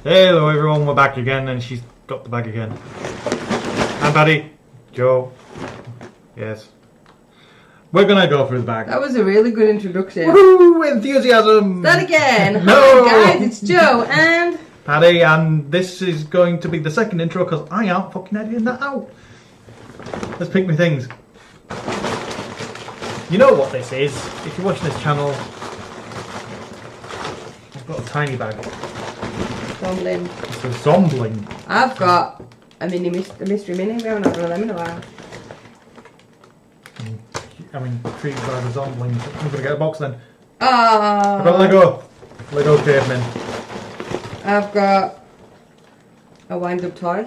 Hello everyone, we're back again and she's got the bag again. I'm Paddy, Jo. Yes. We're gonna go through the bag. That was a really good introduction. Woo! Enthusiasm! Start again! No! Hi guys, it's Jo and... Paddy, and this is going to be the second intro because I aren't fucking editing that out. Let's pick me things. You know what this is. If you're watching this channel, I've got a tiny bag. Zombling. It's a Zombling. I've got a mystery mini. We haven't had one of them in a while. I'm intrigued by the Zomblings. I'm gonna get a box then. Ah. I've got Lego cavemen. I've got a wind-up toy.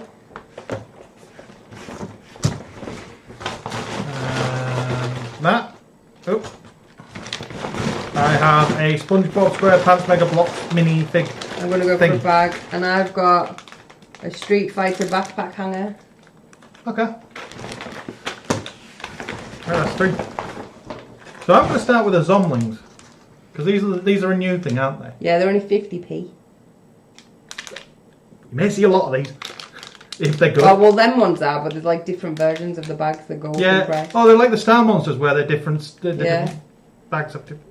That. Oh. I have a SpongeBob SquarePants Mega Block mini fig. I'm going to go for a bag. And I've got a Street Fighter backpack hanger. Okay. Right, that's three. So I'm going to start with the Zomblings. Because these are a new thing, aren't they? Yeah, they're only 50p. You may see a lot of these. If they're good. Oh, well, them ones are, but there's like different versions of the bags that go up in price. Oh, they're like the Star Monsters where they're different, different bags of different.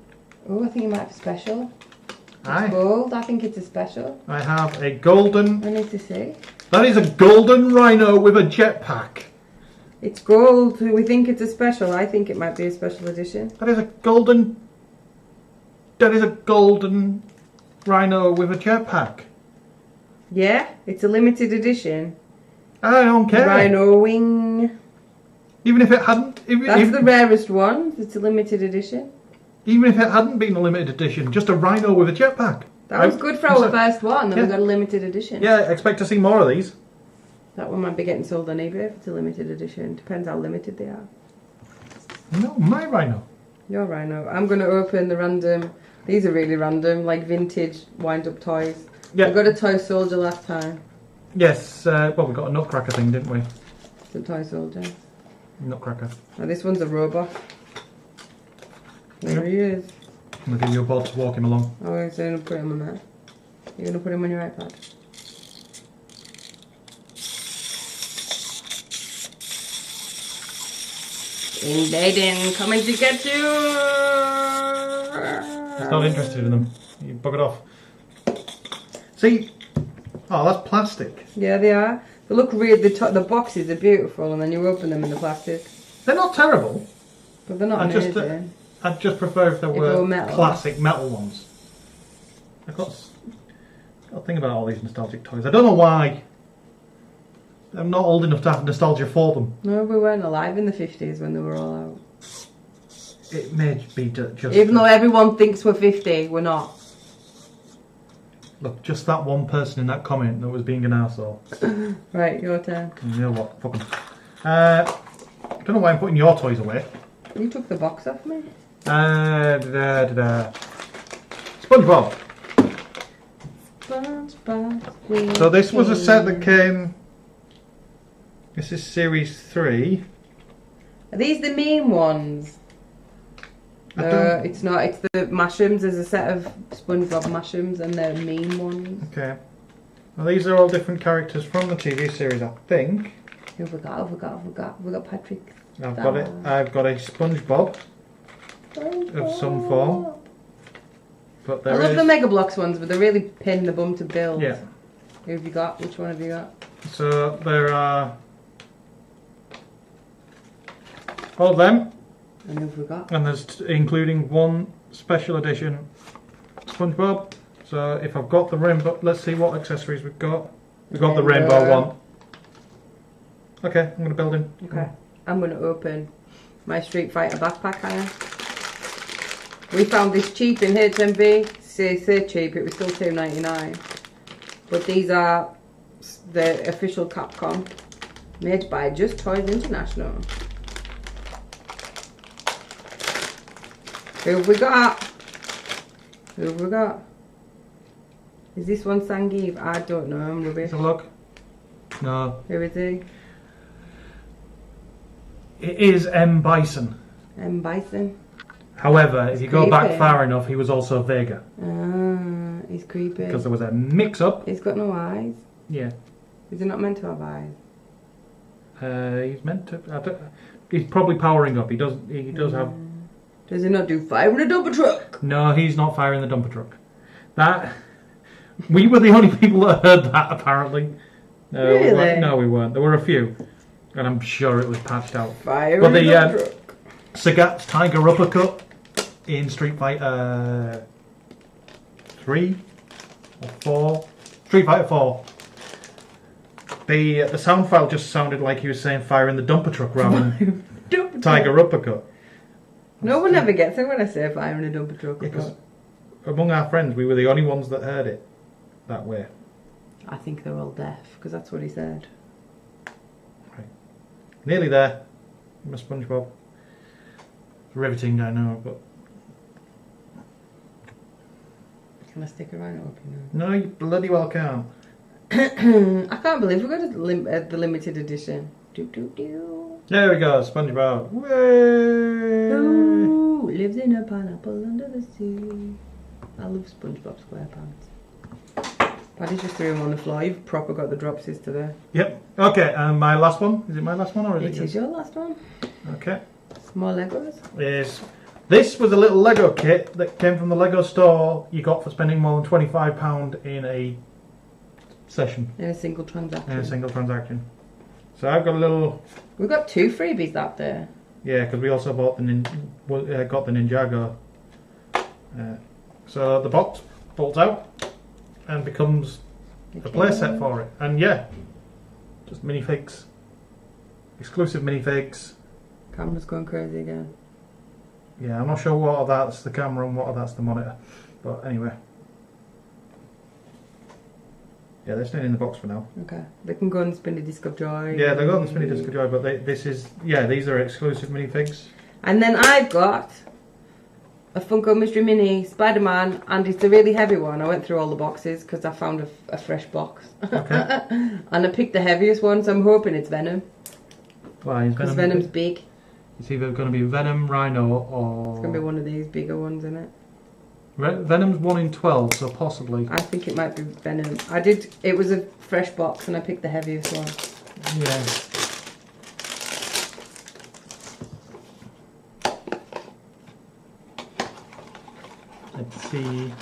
Oh, I think it might have a special. Aye. It's gold. I think it's a special. I have a golden. I need to see. That is a golden rhino with a jetpack. It's gold. We think it's a special. I think it might be a special edition. That is a golden. That is a golden rhino with a jetpack. Yeah, it's a limited edition. I don't care. Rhino wing. Even if it hadn't. That's the rarest one. It's a limited edition. Even if it hadn't been a limited edition, just a rhino with a jetpack. That was good for our first one. Then we got a limited edition. Yeah, expect to see more of these. That one might be getting sold on eBay if it's a limited edition. Depends how limited they are. No, my rhino. Your rhino. I'm going to open the random. These are really random, like vintage wind-up toys. Yeah. We got a toy soldier last time. Yes, well, we got a nutcracker thing, didn't we? It's a toy soldier. Nutcracker. Now this one's a robot. There he is. I'm going to give you a board to walk him along. Oh, I'm going to put him on there. You're going to put him on your iPad. Invading, coming to get you! He's not interested in them. You buggered off. See? Oh, that's plastic. Yeah, they are. They look weird. The boxes are beautiful, and then you open them in the plastic. They're not terrible. But they're not amazing. I'd just prefer if they were metal. classic metal ones. I've got a thing about all these nostalgic toys. I don't know why. I'm not old enough to have nostalgia for them. No, we weren't alive in the 50s when they were all out. It may be just... Even though everyone thinks we're 50, we're not. Look, just that one person in that comment that was being an arsehole. Right, your turn. You know what? Fuck 'em. I don't know why I'm putting your toys away. You took the box off me. SpongeBob. SpongeBob. So this was a set that came... This is series 3. Are these the meme ones? It's not. It's the mushrooms. There's a set of SpongeBob mushrooms and they're meme ones. Okay. Well, these are all different characters from the TV series, I think. We got Patrick. I've got it. I've got a SpongeBob of some form. But I love the Mega Bloks ones, but they're really pain in the bum to build. Yeah. Who have you got? Which one have you got? So there are all of them. And who have we got? And there's including one special edition SpongeBob. So if I've got the rainbow, let's see what accessories we've got. We've got the rainbow one. Okay, I'm going to build him. Okay, I'm going to open my Street Fighter backpack hanger. We found this cheap in HMV. Say cheap, it was still $2.99. But these are the official Capcom, made by Just Toys International. Who have we got? Who have we got? Is this one Sangeev? I don't know, I'm rubbish. Have a look. No. Who is he? It is M. Bison. Bison. However, if you go back far enough, he was also Vega. Ah, He's creepy. Because there was a mix-up. He's got no eyes. Yeah. Is he not meant to have eyes? He's meant to. He's probably powering up. He does. He does have. Does he not do fire in a dumper truck? No, he's not firing the dumper truck. That. We were the only people that heard that. Apparently. Really? No, we weren't. There were a few, and I'm sure it was patched out. Fire in a dumper truck. Sagat's Tiger Uppercut in Street Fighter 3 or 4. Street Fighter 4. The sound file just sounded like he was saying fire in the dumper truck rather than Tiger Uppercut. No one ever gets it when I say fire in a dumper truck. Because among our friends, we were the only ones that heard it that way. I think they're all deaf, because that's what he said. Right. Nearly there. My SpongeBob. Riveting, I know, but... Can I stick a rhino up in there? No, you bloody well can't. I can't believe we got the limited edition. There we go, SpongeBob. Who lives in a pineapple under the sea? I love SpongeBob SquarePants. Paddy just threw him on the floor. You've proper got the dropsies today. Yep. Okay, and my last one. Is it my last one or is it? It is your last one. Okay. More Legos. This was a little Lego kit that came from the Lego store you got for spending more than £25 in a session. In a single transaction. In a single transaction. So I've got a little... We got 2 freebies that day. Yeah, because we also bought got the Ninjago. So the box folds out and becomes a playset for it. And yeah, just minifigs. Exclusive minifigs. Camera's going crazy again. Yeah, I'm not sure what of that's the camera and what of that's the monitor. But anyway. Yeah, they're staying in the box for now. Okay. They can go on the Spinny Disc of Joy. Yeah, they've got the Spinny Disc of Joy, but these are exclusive minifigs. And then I've got a Funko Mystery Mini Spider-Man, and it's a really heavy one. I went through all the boxes because I found a fresh box. Okay. And I picked the heaviest one, so I'm hoping it's Venom. Why is Venom? Because Venom's big. It's either going to be Venom, Rhino, or... It's going to be one of these bigger ones, isn't it? Venom's 1 in 12, so possibly. I think it might be Venom. It was a fresh box and I picked the heaviest one. Yeah. Let's see.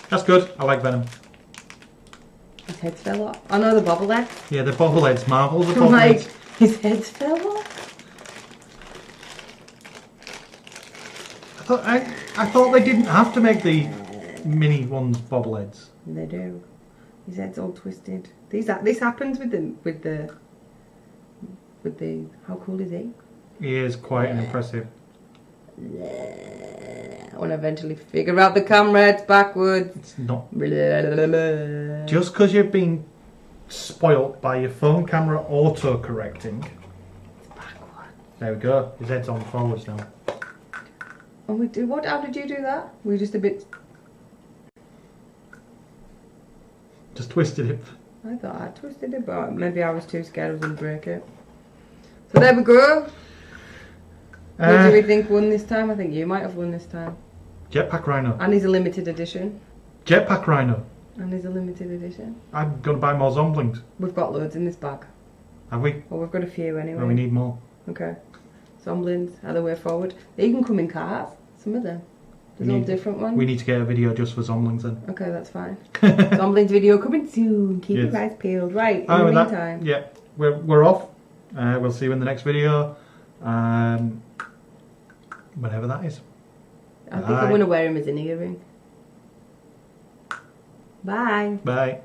That's good. I like Venom. His head fell off. Oh no, the bobblehead. Yeah, the bobbleheads, Marvel. The I'm like, bobbleheads. his head fell off. I thought they didn't have to make the mini ones bobbleheads. They do. His head's all twisted. This happens with the. How cool is he? He is quite an impressive. I want to eventually figure out the camera. It's backwards. It's not. Just because you've been spoilt by your phone camera auto-correcting. It's backwards. There we go. His head's on forwards now. Oh, we do. What? How did you do that? We just a bit. Just twisted it. I thought I twisted it, but maybe I was too scared I was going to break it. So there we go. What do we think won this time? I think you might have won this time. Jetpack Rhino. And he's a limited edition. Jetpack Rhino. And he's a limited edition. I'm going to buy more Zomblings. We've got loads in this bag. Have we? Well, we've got a few anyway. Well, we need more. Okay. Zomblings, other way forward. They can come in cars, some of them. There's all different ones. We need to get a video just for Zomblings then. Okay, that's fine. Zomblings video coming soon. Keep your eyes peeled. Right, in the meantime. Yeah, we're off. We'll see you in the next video. Whenever that is. I think I'm going to wear him as an earring. Bye. Bye.